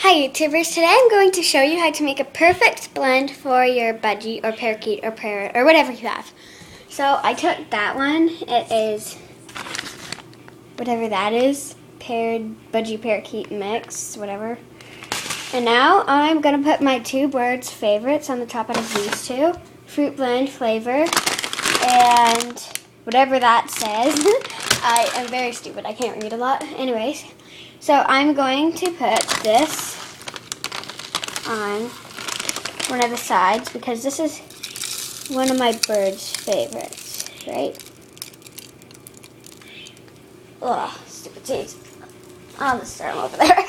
Hi YouTubers, today I'm going to show you how to make a perfect blend for your budgie or parakeet or parrot or whatever you have. So I took that one, it is whatever that is, budgie parakeet mix, whatever. And now I'm going to put my two birds' favorites on the top out of these two, fruit blend flavor and whatever that says. I am very stupid, I can't read a lot. Anyways, so I'm going to put this on one of the sides because this is one of my bird's favorites, right? Ugh, stupid teeth. I'll just throw them over there.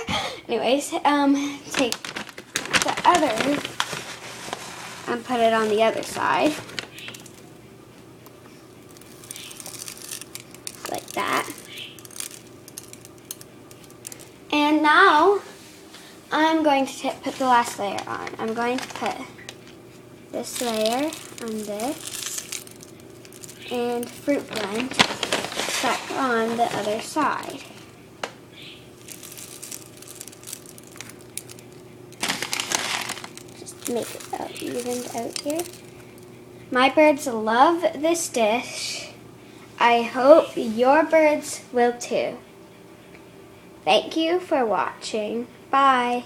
Anyways, take the other and put it on the other side. Like that. And now I'm going to put the last layer on. I'm going to put this layer on this and fruit blend back on the other side. Just make it out evened out here. My birds love this dish. I hope your birds will too. Thank you for watching. Bye.